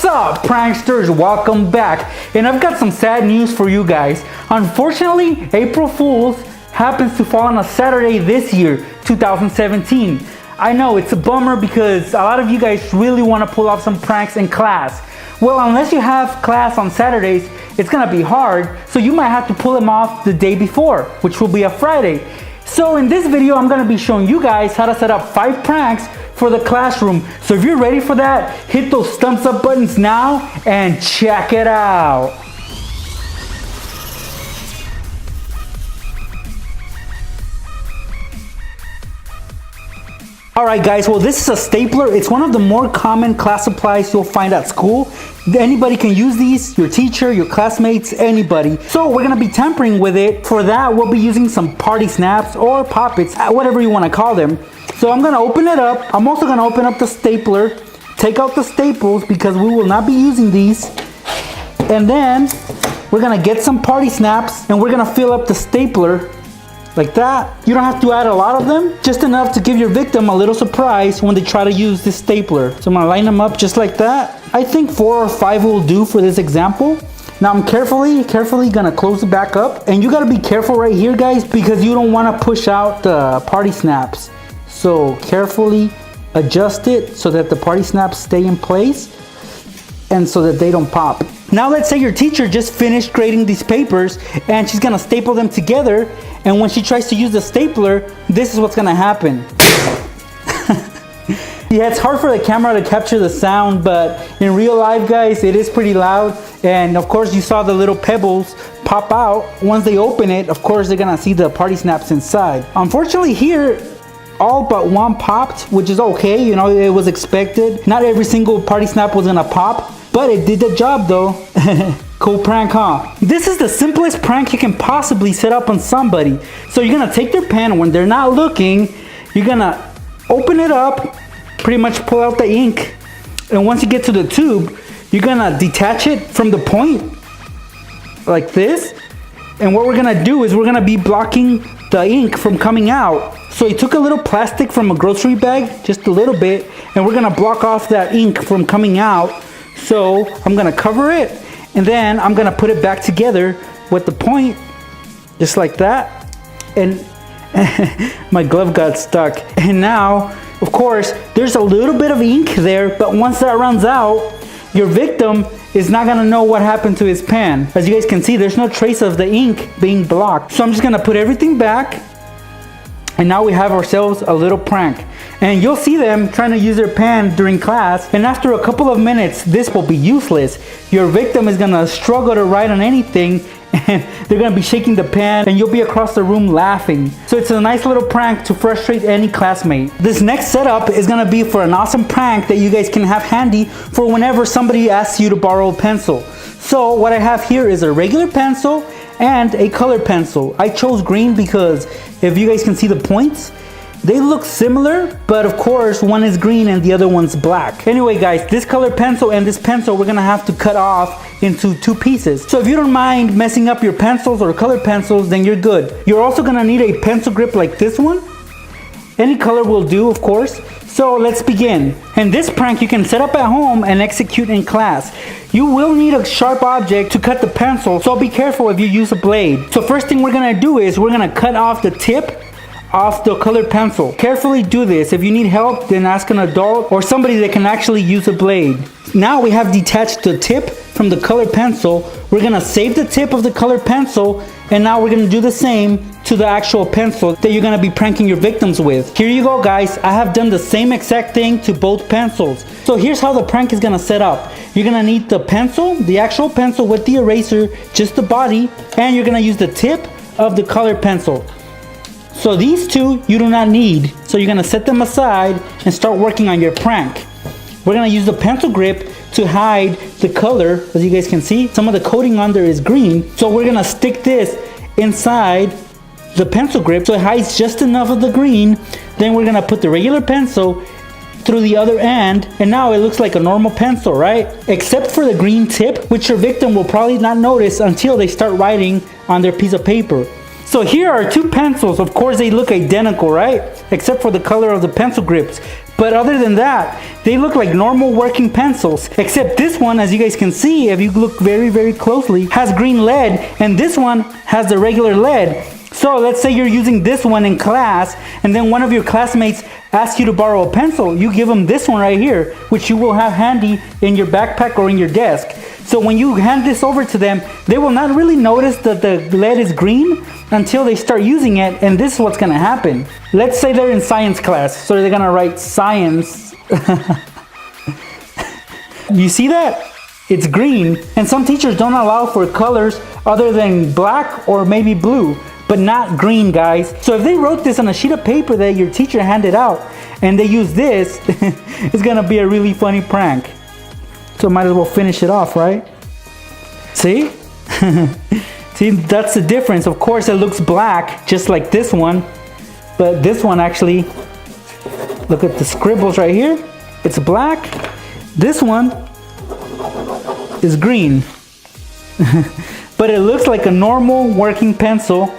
What's up, pranksters? Welcome back. And I've got some sad news for you guys. Unfortunately, April Fool's happens to fall on a Saturday this year, 2017. I know it's a bummer because a lot of you guys really want to pull off some pranks in class. Well, unless you have class on Saturdays, it's gonna be hard, so you might have to pull them off the day before, which will be a Friday. So in this video, I'm gonna be showing you guys how to set up 5 pranks for the classroom. So if you're ready for that, hit those thumbs up buttons now and check it out. Alright guys, well this is a stapler. It's one of the more common class supplies you'll find at school. Anybody can use these, your teacher, your classmates, anybody. So we're gonna be tampering with it. For that, we'll be using some party snaps or pop-its, whatever you wanna call them. So I'm gonna open it up. I'm also gonna open up the stapler, take out the staples because we will not be using these. And then we're gonna get some party snaps and we're gonna fill up the stapler like that. You don't have to add a lot of them, just enough to give your victim a little surprise when they try to use this stapler. So I'm gonna line them up just like that. I think 4 or 5 will do for this example. Now I'm carefully gonna close it back up. And you gotta be careful right here, guys, because you don't wanna push out the party snaps. So carefully adjust it so that the party snaps stay in place and so that they don't pop. Now let's say your teacher just finished grading these papers and she's gonna staple them together, and when she tries to use the stapler, this is what's gonna happen. Yeah, it's hard for the camera to capture the sound, but in real life, guys, it is pretty loud. And of course you saw the little pebbles pop out. Once they open it, of course they're gonna see the party snaps inside. Unfortunately here, all but one popped, which is okay, you know, it was expected. Not every single party snap was gonna pop, but it did the job though. Cool prank, huh? This is the simplest prank you can possibly set up on somebody. So you're gonna take their pen when they're not looking, you're gonna open it up, pretty much pull out the ink, and once you get to the tube, you're gonna detach it from the point, like this. And what we're gonna do is we're gonna be blocking the ink from coming out. So he took a little plastic from a grocery bag, just a little bit, and we're gonna block off that ink from coming out. So I'm gonna cover it, and then I'm gonna put it back together with the point, just like that. And my glove got stuck. And now, of course, there's a little bit of ink there, but once that runs out, your victim is not gonna know what happened to his pen. As you guys can see, there's no trace of the ink being blocked. So I'm just gonna put everything back, and now we have ourselves a little prank. And you'll see them trying to use their pen during class, and after a couple of minutes, this will be useless. Your victim is gonna struggle to write on anything, and they're gonna be shaking the pen, and you'll be across the room laughing. So it's a nice little prank to frustrate any classmate. This next setup is gonna be for an awesome prank that you guys can have handy for whenever somebody asks you to borrow a pencil. So what I have here is a regular pencil and a colored pencil. I chose green because if you guys can see the points, they look similar, but of course one is green and the other one's black. Anyway guys, this colored pencil and this pencil we're gonna have to cut off into 2 pieces. So if you don't mind messing up your pencils or colored pencils, then you're good. You're also gonna need a pencil grip like this one. Any color will do, of course. So let's begin. And this prank you can set up at home and execute in class. You will need a sharp object to cut the pencil, so be careful if you use a blade. So first thing we're gonna do is we're gonna cut off the tip off the colored pencil. Carefully do this. If you need help, then ask an adult or somebody that can actually use a blade. Now we have detached the tip from the colored pencil. We're gonna save the tip of the colored pencil, and now we're gonna do the same to the actual pencil that you're gonna be pranking your victims with. Here you go guys, I have done the same exact thing to both pencils. So here's how the prank is gonna set up. You're gonna need the pencil, the actual pencil with the eraser, just the body, and you're gonna use the tip of the colored pencil. So these two you do not need. So you're gonna set them aside and start working on your prank. We're gonna use the pencil grip to hide the color. As you guys can see, some of the coating under is green. So we're gonna stick this inside the pencil grip so it hides just enough of the green. Then we're gonna put the regular pencil through the other end, and now it looks like a normal pencil, right? Except for the green tip, which your victim will probably not notice until they start writing on their piece of paper. So here are 2 pencils. Of course they look identical, right? Except for the color of the pencil grips. But other than that, they look like normal working pencils. Except this one, as you guys can see, if you look very, very closely, has green lead, and this one has the regular lead. So let's say you're using this one in class, and then one of your classmates asks you to borrow a pencil. You give them this one right here, which you will have handy in your backpack or in your desk. So when you hand this over to them, they will not really notice that the lead is green until they start using it, and this is what's gonna happen. Let's say they're in science class, so they're gonna write science. You see that? It's green, and some teachers don't allow for colors other than black or maybe blue, but not green, guys. So if they wrote this on a sheet of paper that your teacher handed out and they use this, it's gonna be a really funny prank. So might as well finish it off, right? See? See, that's the difference. Of course, it looks black, just like this one, but this one actually, look at the scribbles right here. It's black. This one is green. But it looks like a normal working pencil,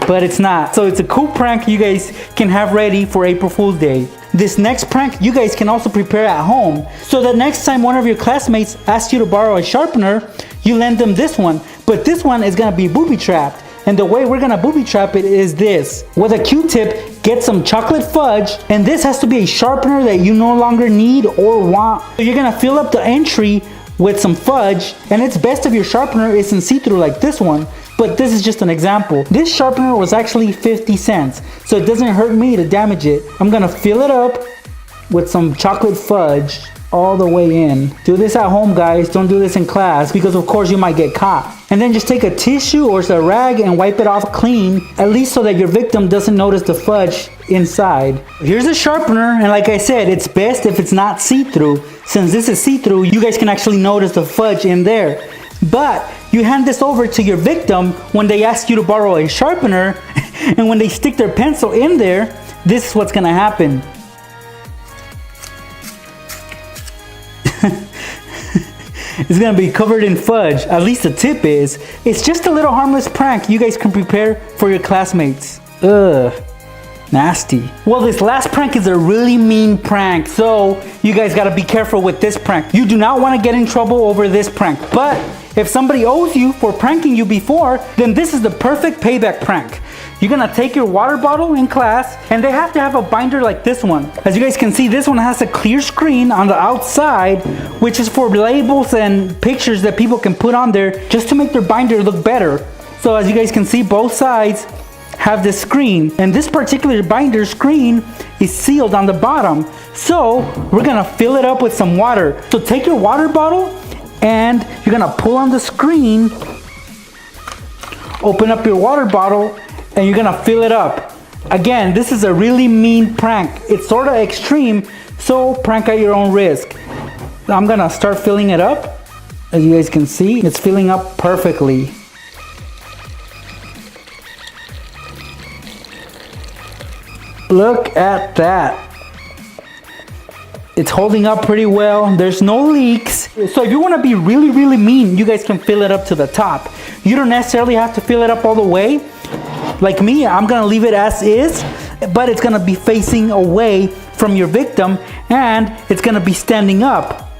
but it's not. So it's a cool prank you guys can have ready for April Fool's Day. This next prank you guys can also prepare at home. So that next time one of your classmates asks you to borrow a sharpener, you lend them this one. But this one is gonna be booby trapped. And the way we're gonna booby trap it is this. With a Q-tip, get some chocolate fudge, and this has to be a sharpener that you no longer need or want. So you're gonna fill up the entry with some fudge, and it's best if your sharpener isn't see-through like this one, but this is just an example. This sharpener was actually 50 cents, so it doesn't hurt me to damage it. I'm gonna fill it up with some chocolate fudge all the way in. Do this at home, guys. Don't do this in class, because of course you might get caught. And then just take a tissue or a rag and wipe it off clean, at least so that your victim doesn't notice the fudge inside. Here's a sharpener, and like I said, it's best if it's not see-through. Since this is see-through, you guys can actually notice the fudge in there. But you hand this over to your victim when they ask you to borrow a sharpener, and when they stick their pencil in there, this is what's gonna happen. It's gonna be covered in fudge, at least the tip is. It's just a little harmless prank you guys can prepare for your classmates. Ugh, nasty. Well, this last prank is a really mean prank, so you guys gotta be careful with this prank. You do not wanna get in trouble over this prank, but if somebody owes you for pranking you before, then this is the perfect payback prank. You're gonna take your water bottle in class, and they have to have a binder like this one. As you guys can see, this one has a clear screen on the outside, which is for labels and pictures that people can put on there just to make their binder look better. So as you guys can see, both sides have this screen, and this particular binder screen is sealed on the bottom. So we're gonna fill it up with some water. So take your water bottle, and you're gonna pull on the screen, open up your water bottle, and you're gonna fill it up. Again, this is a really mean prank. It's sort of extreme, so prank at your own risk. I'm gonna start filling it up. As you guys can see, it's filling up perfectly. Look at that. It's holding up pretty well. There's no leaks. So if you want to be really, really mean, you guys can fill it up to the top. You don't necessarily have to fill it up all the way. Like me, I'm gonna leave it as is, but it's gonna be facing away from your victim, and it's gonna be standing up.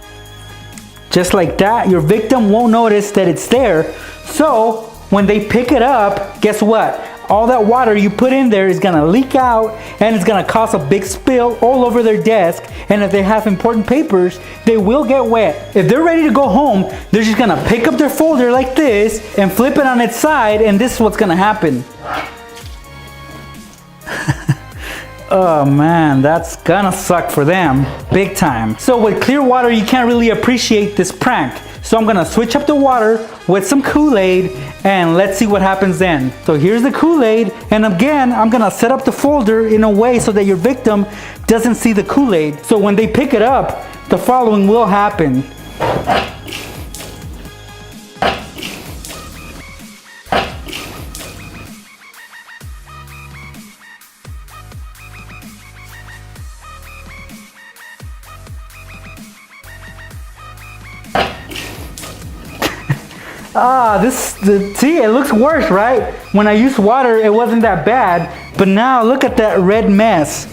Just like that, your victim won't notice that it's there. So when they pick it up, guess what? All that water you put in there is gonna leak out, and it's gonna cause a big spill all over their desk. And if they have important papers, they will get wet. If they're ready to go home, they're just gonna pick up their folder like this and flip it on its side, and this is what's gonna happen. Oh man, that's gonna suck for them, big time. So with clear water, you can't really appreciate this prank. So I'm gonna switch up the water with some Kool-Aid, and let's see what happens then. So here's the Kool-Aid, and again, I'm gonna set up the folder in a way so that your victim doesn't see the Kool-Aid. So when they pick it up, the following will happen. See, it looks worse, right? When I used water, it wasn't that bad, but now look at that red mess.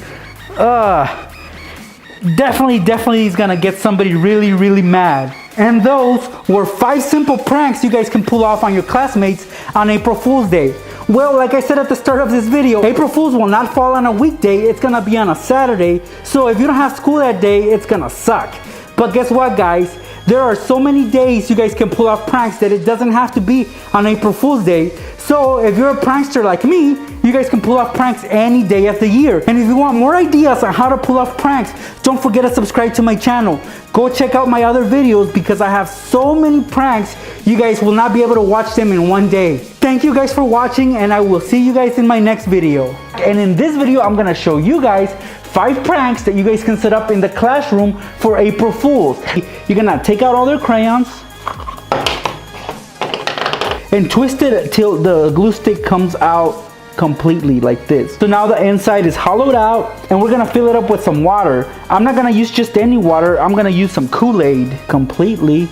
definitely is gonna get somebody really, really mad. And those were 5 simple pranks you guys can pull off on your classmates on April Fool's Day. Well, like I said at the start of this video, April Fool's will not fall on a weekday, it's gonna be on a Saturday. So if you don't have school that day, it's gonna suck. But guess what, guys? There are so many days you guys can pull off pranks that it doesn't have to be on April Fool's Day. So if you're a prankster like me, you guys can pull off pranks any day of the year. And if you want more ideas on how to pull off pranks, don't forget to subscribe to my channel. Go check out my other videos because I have so many pranks, you guys will not be able to watch them in one day. Thank you guys for watching, and I will see you guys in my next video. And in this video, I'm gonna show you guys 5 pranks that you guys can set up in the classroom for April Fools. You're gonna take out all their crayons and twist it till the glue stick comes out completely like this. So now the inside is hollowed out, and we're gonna fill it up with some water. I'm not gonna use just any water, I'm gonna use some Kool-Aid completely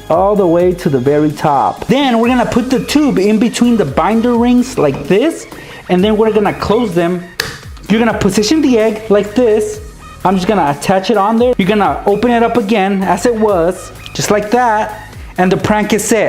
all the way to the very top. Then we're gonna put the tube in between the binder rings like this, and then we're gonna close them. You're gonna position the egg like this. I'm just gonna attach it on there. You're gonna open it up again as it was, just like that, and the prank is set.